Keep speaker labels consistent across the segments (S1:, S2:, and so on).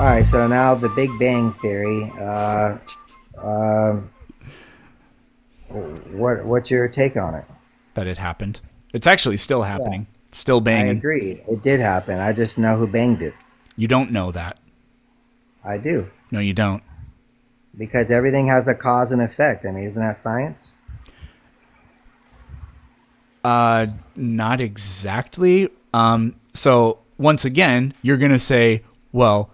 S1: right, so now the Big Bang Theory. Uh, what's your take on it?
S2: That it happened. It's actually still
S1: Yeah,
S2: happening. Still
S1: I
S2: banging.
S1: agree. It did happen. I just know who banged it.
S2: You don't know that.
S1: I do.
S2: No, you don't.
S1: Because everything has a cause and effect. I mean, isn't that science?
S2: Not exactly. So once again, you're gonna say, well,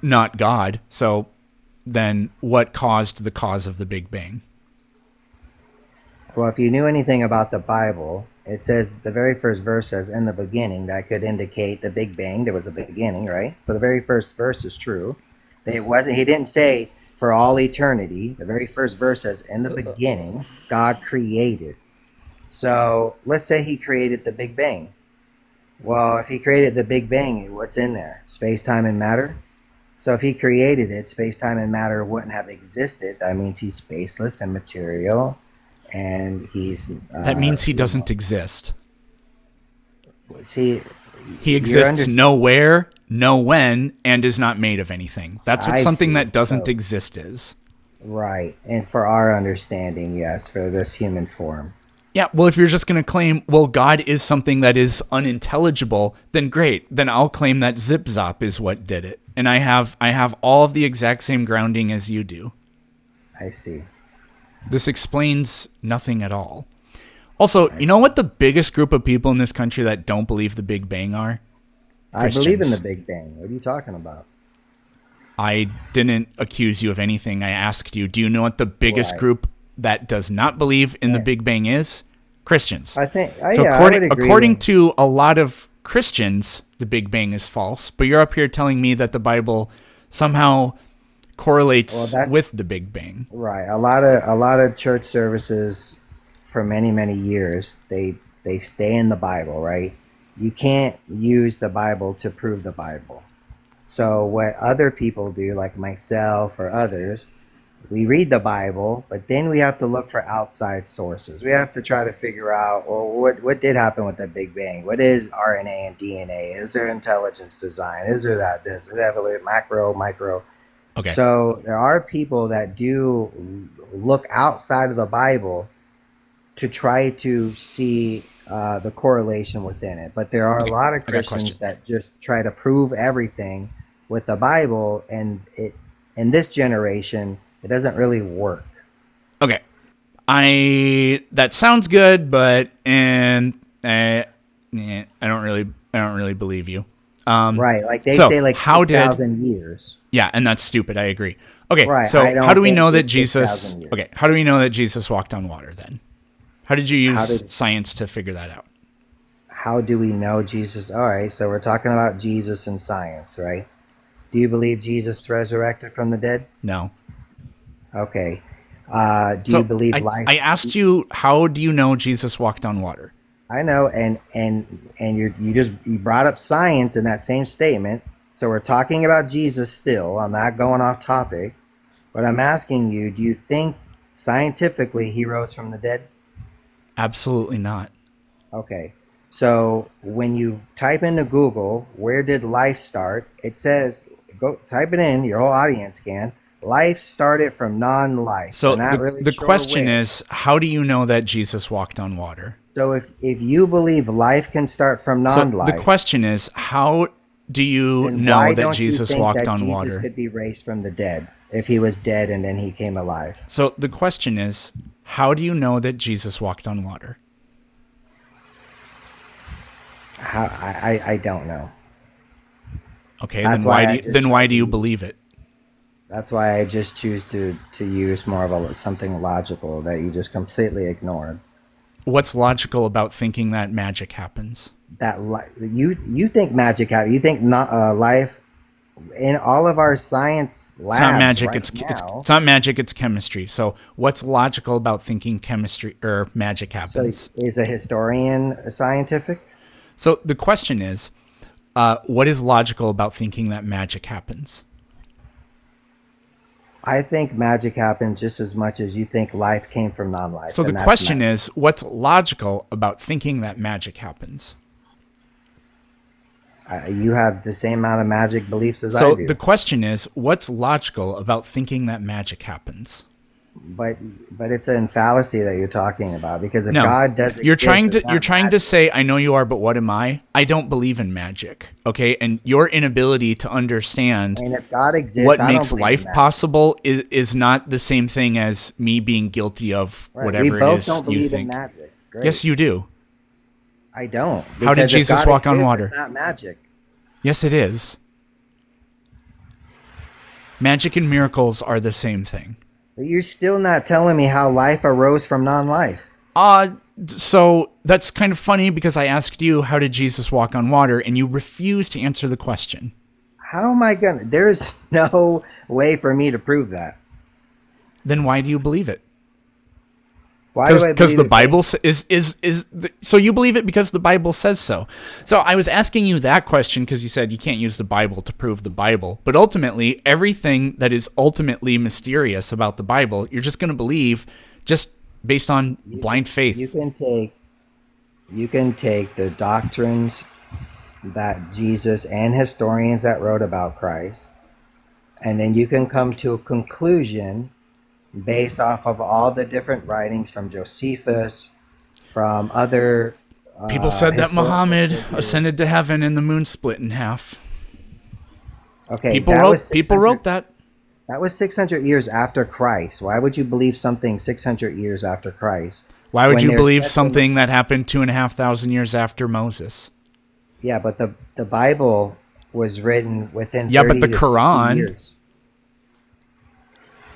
S2: not God. So then what caused the cause of the Big Bang?
S1: Well, if you knew anything about the Bible, it says the very first verse says, in the beginning. That could indicate the Big Bang. There was a beginning, right? So the very first verse is true. It wasn't, he didn't say for all eternity. The very first verse says, in the beginning, God created. So let's say he created the Big Bang. Well, if he created the Big Bang, what's in there? Space, time, and matter? So if he created it, space, time, and matter wouldn't have existed. That means he's spaceless and material, and he's,
S2: That means he doesn't exist.
S1: see,
S2: He
S1: you're
S2: exists
S1: under.
S2: nowhere, no when, and is not made of anything. That's what
S1: I
S2: something
S1: see.
S2: that doesn't
S1: So
S2: exist is.
S1: right, and for our understanding, yes, for this human form.
S2: Yeah, well, if you're just going to claim, well, God is something that is unintelligible, then great. Then I'll claim that Zip Zop is what did it. And I have all of the exact same grounding as you do.
S1: I see.
S2: This explains nothing at all. Also,
S1: I
S2: you know
S1: see.
S2: what the biggest group of people in this country that don't believe the Big Bang are?
S1: I believe in the
S2: Christians.
S1: Big Bang. What are you talking about?
S2: I didn't accuse you of anything. I asked you, do you know what the biggest
S1: Right.
S2: group that does not believe in the
S1: Yeah.
S2: Big Bang is? Christians.
S1: I think.
S2: So
S1: Yeah, I would agree
S2: according
S1: with.
S2: to a lot of Christians, the Big Bang is false. But you're up here telling me that the Bible somehow
S1: Well,
S2: correlates
S1: that's
S2: with the Big Bang.
S1: right. A lot of church services for many many years they stay in the Bible, right? You can't use the Bible to prove the Bible. So what other people do, like myself or others, we read the Bible, but then we have to look for outside sources. We have to try to figure out, well, what did happen with the Big Bang? What is RNA and DNA? Is there intelligence design? Is there that this? Is it evolution, macro, micro?
S2: Okay.
S1: So there are people that do look outside of the Bible to try to see the correlation within it. But there are a
S2: Okay.
S1: lot of
S2: I got a question.
S1: Christians that just try to prove everything with the Bible, and it in this generation it doesn't really work.
S2: Okay. I that sounds good, but I don't really believe you.
S1: Right? Like they
S2: So
S1: say, like
S2: how
S1: six
S2: did
S1: thousand years.
S2: Yeah, and that's stupid. I agree. Okay,
S1: Right? I
S2: so how
S1: don't
S2: do we
S1: think
S2: know that
S1: it's six
S2: Jesus?
S1: thousand years.
S2: Okay, how do we know that Jesus walked on water? Then, how did you
S1: How
S2: use
S1: did?
S2: science to figure that out?
S1: How do we know Jesus? All right, so we're talking about Jesus and science, right? Do you believe Jesus resurrected from the dead?
S2: No.
S1: Okay. Do you
S2: So
S1: believe
S2: I
S1: life?
S2: asked you, how do you know Jesus walked on water?
S1: I know, and you brought up science in that same statement. So we're talking about Jesus still. I'm not going off topic, but I'm asking you: do you think scientifically he rose from the dead?
S2: Absolutely not.
S1: Okay. So when you type into Google, where did life start? It says, go type it in. Your whole audience can. Life started from non-life. They're
S2: So
S1: not really
S2: the
S1: sure
S2: question
S1: where.
S2: is, how do you know that Jesus walked on water?
S1: So if you believe life can start from
S2: So the
S1: non-life,
S2: question is, how do you
S1: then
S2: know
S1: why
S2: that
S1: don't you
S2: Jesus
S1: think
S2: walked
S1: that
S2: on
S1: Jesus
S2: water?
S1: could be raised from the dead if he was dead and then he came alive?
S2: So the question is, how do you know that Jesus walked on water?
S1: How I don't know.
S2: Okay,
S1: That's why I just
S2: then why
S1: tried
S2: do
S1: to
S2: you
S1: use.
S2: believe it?
S1: That's why I just choose to use more of a something logical that you just completely ignored.
S2: What's logical about thinking that magic happens?
S1: You think magic happens. You think not life in all of our science
S2: It's not
S1: labs
S2: magic.
S1: right
S2: It's
S1: now.
S2: not magic. It's chemistry. So what's logical about thinking chemistry or magic
S1: So
S2: happens?
S1: is a historian scientific?
S2: So the question is, what is logical about thinking that magic happens?
S1: I think magic happens just as much as you think life came from
S2: So
S1: non-life,
S2: the
S1: and that's
S2: question
S1: magic.
S2: is, what's logical about thinking that magic happens?
S1: You have the same amount of magic beliefs as I
S2: So the
S1: do.
S2: question is, what's logical about thinking that magic happens?
S1: But but it's a fallacy that you're talking about, because if
S2: No.
S1: God does exist, it's
S2: You're
S1: not
S2: trying to
S1: magic.
S2: say I know you are, but what am I? I don't believe in magic. Okay? And your inability to understand
S1: And if God exists,
S2: what
S1: I don't
S2: makes
S1: believe in
S2: life
S1: magic.
S2: possible is not the same thing as me being guilty of
S1: Right? We
S2: whatever it
S1: both
S2: is
S1: don't
S2: you
S1: believe in
S2: think.
S1: magic.
S2: Yes,
S1: Great.
S2: you do.
S1: I don't,
S2: How did
S1: because if
S2: Jesus
S1: God
S2: walk on
S1: exists, it's
S2: water?
S1: not magic.
S2: Yes, it is. Magic and miracles are the same thing.
S1: But you're still not telling me how life arose from non-life.
S2: Uh, so that's kind of funny because I asked you, how did Jesus walk on water? And you refused to answer the question.
S1: How am I gonna? There's no way for me to prove that.
S2: Then why do you believe it?
S1: Why do I
S2: Because
S1: believe
S2: the
S1: it?
S2: Bible so you believe it because the Bible says so. So I was asking you that question because you said you can't use the Bible to prove the Bible, but ultimately everything that is ultimately mysterious about the Bible, you're just going to believe just based on blind
S1: You
S2: faith.
S1: can take the doctrines that Jesus and historians that wrote about Christ, and then you can come to a conclusion based off of all the different writings from Josephus, from other
S2: People said that
S1: historical
S2: Muhammad
S1: figures.
S2: ascended to heaven and the moon split in half.
S1: Okay, that was
S2: People
S1: 600.
S2: wrote that.
S1: That was 600 years after Christ. Why would you believe something 600 years after Christ
S2: Why would
S1: when
S2: you
S1: there's
S2: believe
S1: testimony?
S2: something that happened 2,500 years after Moses?
S1: Yeah, but the Bible was written within
S2: Yeah, but
S1: 30
S2: the
S1: to 60
S2: Quran
S1: years.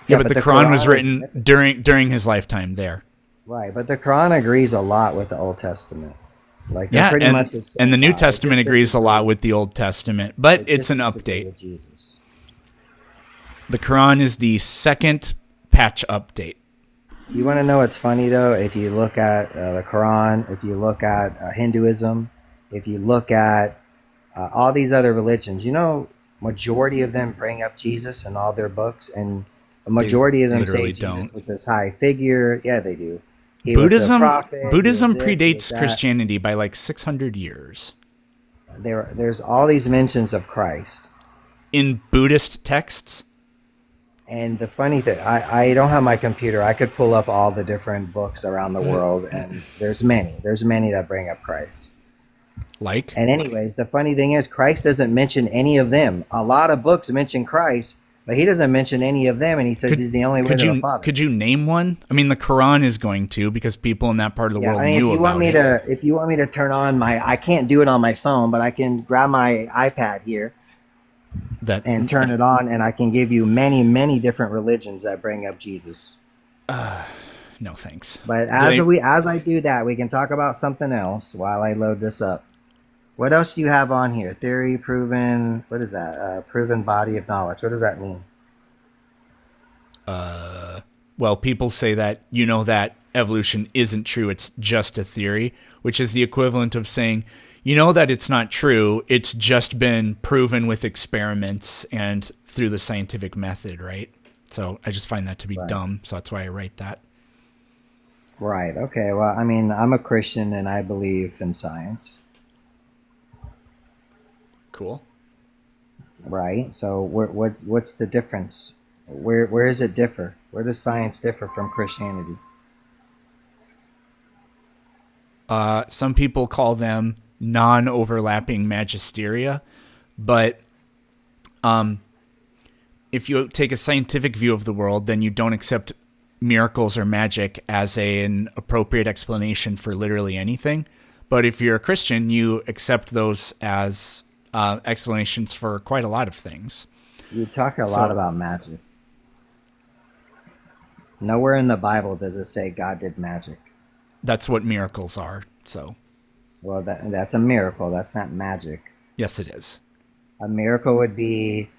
S2: Yeah,
S1: Yeah,
S2: but
S1: but
S2: the
S1: the
S2: Quran was
S1: Quran is
S2: written
S1: mythical.
S2: during his lifetime there.
S1: Right, but the Quran agrees a lot with the Old Testament. Like they're
S2: Yeah,
S1: pretty much the
S2: and the
S1: same
S2: New
S1: God. They
S2: Testament
S1: just
S2: agrees a lot
S1: disagree.
S2: with the Old Testament, but
S1: They
S2: it's
S1: just
S2: an
S1: disagree
S2: update.
S1: with Jesus.
S2: The Quran is the second patch update.
S1: You want to know what's funny though? If you look at the Quran, if you look at Hinduism, if you look at all these other religions, majority of them bring up Jesus in all their books, and a
S2: They
S1: majority of them say
S2: literally
S1: Jesus
S2: don't.
S1: was this high figure. Yeah, they do. He was a prophet. He was
S2: Buddhism
S1: this. He was
S2: predates
S1: that.
S2: Christianity by like 600 years.
S1: There's all these mentions of Christ.
S2: In Buddhist texts,
S1: And the funny thing, I don't have my computer. I could pull up all the different books around the world, and there's many. There's many that bring up Christ.
S2: like
S1: And anyways, the funny thing is, Christ doesn't mention any of them. A lot of books mention Christ, but he doesn't mention any of them, and he says
S2: could
S1: he's the only way to the Father.
S2: could you name one? I mean, the Quran is going to because people in that part of the
S1: Yeah,
S2: world
S1: I mean,
S2: knew about it.
S1: if you want me to turn on I can't do it on my phone, but I can grab my iPad here
S2: That
S1: and turn it on, and I can give you many, many different religions that bring up Jesus.
S2: no thanks.
S1: But
S2: Do they
S1: as I do that, we can talk about something else while I load this up. What else do you have on here? Theory, proven. What is that? Proven body of knowledge. What does that mean?
S2: Well, people say that that evolution isn't true, it's just a theory, which is the equivalent of saying that it's not true, it's just been proven with experiments and through the scientific method, right? So I just find that to be
S1: Right.
S2: dumb, so that's why I write that.
S1: Right. Okay. Well, I mean, I'm a Christian and I believe in science.
S2: Cool.
S1: Right. So, what's the difference? Where does it differ? Where does science differ from Christianity?
S2: Some people call them non-overlapping magisteria, but if you take a scientific view of the world, then you don't accept miracles or magic as an appropriate explanation for literally anything. But if you're a Christian, you accept those as explanations for quite a lot of things.
S1: You talk a lot
S2: So
S1: about magic. Nowhere in the Bible does it say God did magic.
S2: that's what miracles are. So
S1: Well, that's a miracle. That's not magic.
S2: yes, it is.
S1: A miracle would be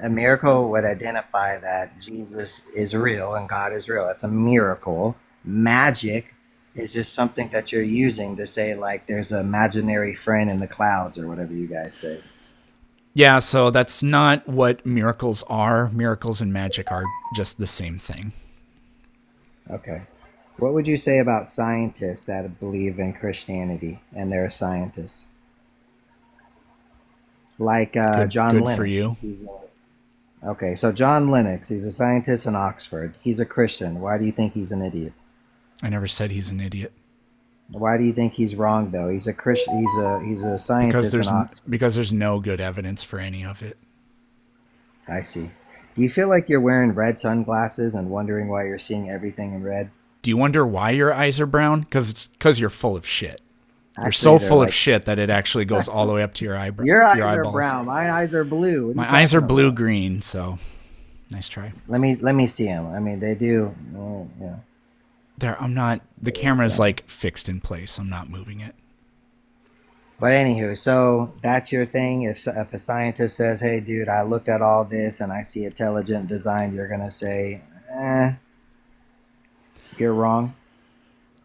S1: a miracle would identify that Jesus is real and God is real. That's a miracle. Magic is just something that you're using to say like there's an imaginary friend in the clouds or whatever you guys say.
S2: Yeah, so that's not what miracles are. Miracles and magic are just the same thing.
S1: Okay. What would you say about scientists that believe in Christianity and they're scientists? like John
S2: Good for
S1: Lennox.
S2: you.
S1: Okay, so John Lennox, he's a scientist in Oxford. He's a Christian. Why do you think he's an idiot?
S2: I never said he's an idiot.
S1: Why do you think he's wrong though? He's a Christian. He's a
S2: Because
S1: scientist in Oxford.
S2: there's no good evidence for any of it.
S1: I see. Do you feel like you're wearing red sunglasses and wondering why you're seeing everything in red?
S2: Do you wonder why your eyes are brown? Because you're full of shit. You're
S1: Actually,
S2: so
S1: they're
S2: full of
S1: like
S2: shit that it actually goes all the way up to your
S1: your eyes
S2: your
S1: are
S2: eyeballs.
S1: brown. My eyes are blue. What are you
S2: My eyes are
S1: talking
S2: blue
S1: about?
S2: green. So nice try.
S1: Let me see them. I mean, they do. Yeah.
S2: There, I'm not. The camera's like fixed in place. I'm not moving it.
S1: But anywho, so that's your thing. If a scientist says, "Hey, dude, I looked at all this and I see intelligent design," you're gonna say, "You're wrong."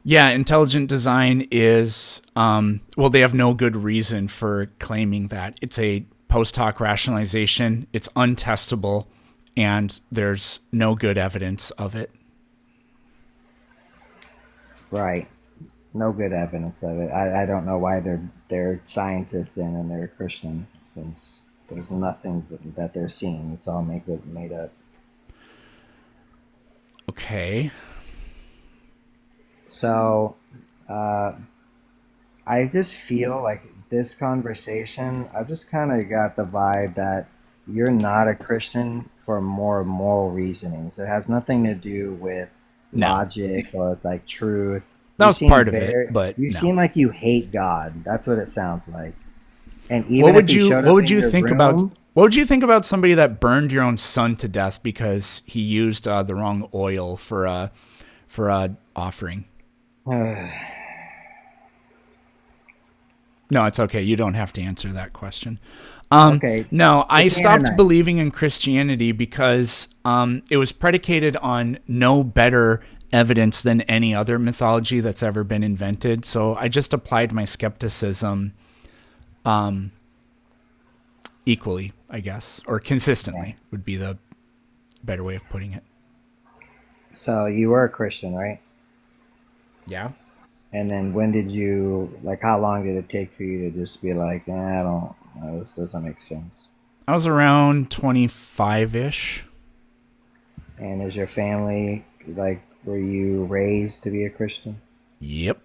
S2: Yeah, intelligent design is, well, they have no good reason for claiming that. It's a post hoc rationalization, it's untestable, and there's no good evidence of it.
S1: Right. No good evidence of it. I don't know why they're scientists then and they're Christian since there's nothing that they're seeing. It's all made up.
S2: Okay.
S1: So, uh, I just feel like this conversation, I've just kind of got the vibe that you're not a Christian for more moral reasonings. It has nothing to do with
S2: No.
S1: logic or like truth.
S2: That
S1: You
S2: was
S1: seem
S2: part of it,
S1: very,
S2: but
S1: you
S2: no.
S1: seem like you hate God. That's what it sounds like. And even if he showed
S2: What
S1: up
S2: would
S1: in
S2: you
S1: your
S2: think about
S1: room,
S2: what would you think about somebody that burned your own son to death because he used the wrong oil for a offering? No, it's okay. You don't have to answer that question.
S1: okay,
S2: No,
S1: the
S2: I stopped
S1: Canaanite.
S2: believing in Christianity because it was predicated on no better evidence than any other mythology that's ever been invented. So I just applied my skepticism equally, I guess, or
S1: Yeah.
S2: consistently would be the better way of putting it.
S1: So you were a Christian, right?
S2: Yeah.
S1: And then when did you like? How long did it take for you to just be like, I don't. This doesn't make sense.
S2: I was around 25 ish.
S1: And is your family like? Were you raised to be a Christian?
S2: Yep.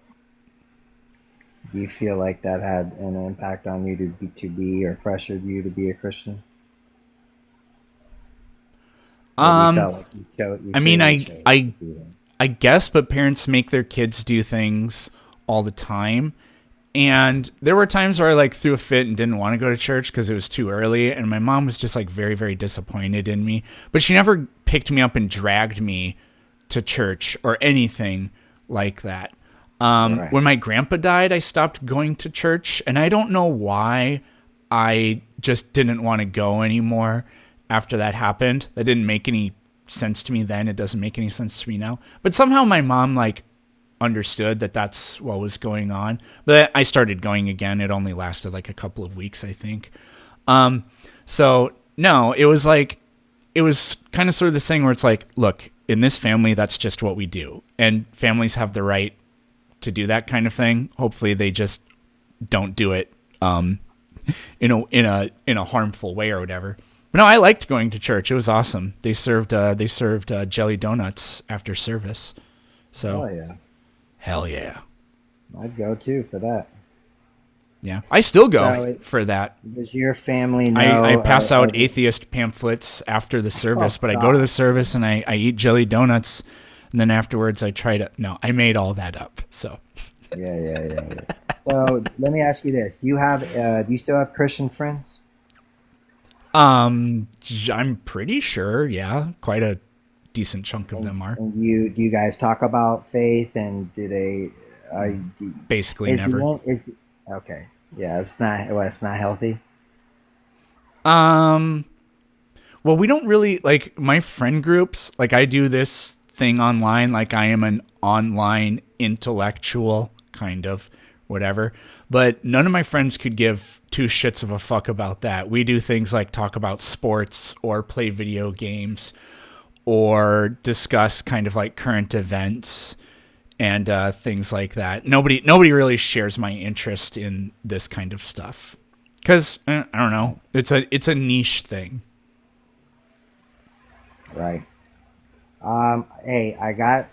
S1: Do you feel like that had an impact on you to be or pressured you to be a Christian, or do you
S2: Um,
S1: felt like you
S2: I mean,
S1: freely chose to be one?
S2: I guess, but parents make their kids do things all the time. And there were times where I like threw a fit and didn't want to go to church because it was too early. And my mom was just like very, very disappointed in me. But she never picked me up and dragged me to church or anything like that.
S1: Right.
S2: When my grandpa died, I stopped going to church. And I don't know why. I just didn't want to go anymore after that happened. That didn't make any sense to me then. It doesn't make any sense to me now. But somehow my mom like understood that that's what was going on. But I started going again. It only lasted like a couple of weeks, I think. So no, it was like it was kind of sort of this thing where it's like, look, in this family, that's just what we do, and families have the right to do that kind of thing. Hopefully, they just don't do it in a harmful way or whatever. But no, I liked going to church. It was awesome. They served jelly donuts after service. So
S1: Oh yeah,
S2: hell yeah,
S1: I'd go too for that.
S2: yeah. I still go
S1: So,
S2: for that.
S1: does your family
S2: I
S1: know?
S2: pass out atheist pamphlets after the
S1: Oh
S2: service, but I go to the
S1: God.
S2: service and I eat jelly donuts, and then afterwards I try to. No, I made all that up. So
S1: Yeah. So let me ask you this: do you still have Christian friends?
S2: I'm pretty sure, yeah, quite a decent chunk of them are.
S1: And you guys talk about faith, and do they?
S2: Basically,
S1: Is
S2: never.
S1: the is the, okay? Yeah, it's not healthy.
S2: Um, well, we don't really like my friend groups. Like, I do this thing online, like I am an online intellectual, kind of, whatever. But none of my friends could give two shits of a fuck about that. We do things like talk about sports or play video games or discuss kind of like current events and things like that. Nobody really shares my interest in this kind of stuff. Because I don't know, it's a niche thing.
S1: Right. Hey, I got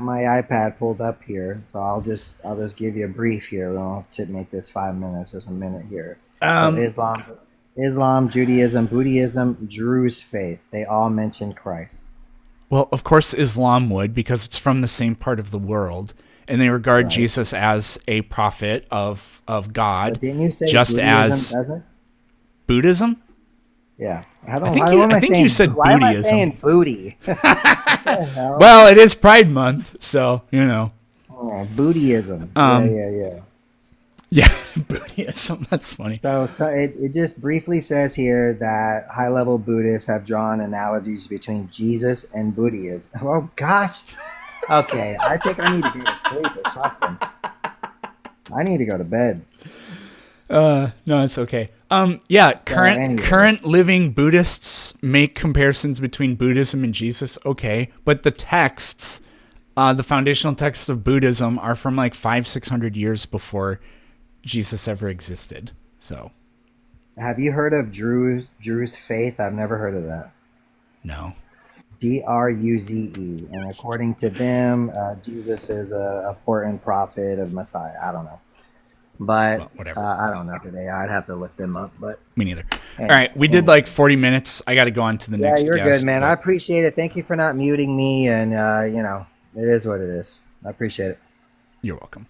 S1: my iPad pulled up here, so I'll just give you a brief here. We don't have to make this 5 minutes, just a minute here. So
S2: Um,
S1: Islam, Judaism, Buddhism, Druze faith, they all mention Christ.
S2: well, of course, Islam would, because it's from the same part of the world, and they regard
S1: Right.
S2: Jesus as a prophet of God,
S1: But didn't you say
S2: just
S1: Buddhism
S2: as
S1: doesn't?
S2: What
S1: Yeah.
S2: I think you said
S1: Why am I
S2: Bootyism.
S1: saying booty? What the hell?
S2: Well, it is Pride Month, so you know.
S1: Oh, Buddhism. Yeah,
S2: Um,
S1: yeah, yeah.
S2: yeah, Bootyism. That's funny.
S1: So it just briefly says here that high level Buddhists have drawn analogies between Jesus and Buddhism. Oh gosh. Okay, I think I need to go to sleep or something. I need to go to bed.
S2: No, it's okay. Yeah,
S1: So,
S2: current
S1: anyways,
S2: living Buddhists make comparisons between Buddhism and Jesus. Okay, but the texts, the foundational texts of Buddhism are from like 500-600 years before Jesus ever existed. So
S1: have you heard of Druze faith? I've never heard of that.
S2: no,
S1: Druze, and according to them, Jesus is a important prophet of Messiah. I don't know, but
S2: well, whatever.
S1: I don't know who they are. I'd have to look them up. But
S2: Me neither. All
S1: anyway,
S2: right, we did
S1: anyway.
S2: like 40 minutes. I got to go on to the
S1: Yeah,
S2: next
S1: you're good,
S2: guest.
S1: man. I
S2: But
S1: appreciate it. Thank you for not muting me, and it is what it is. I appreciate it.
S2: you're welcome.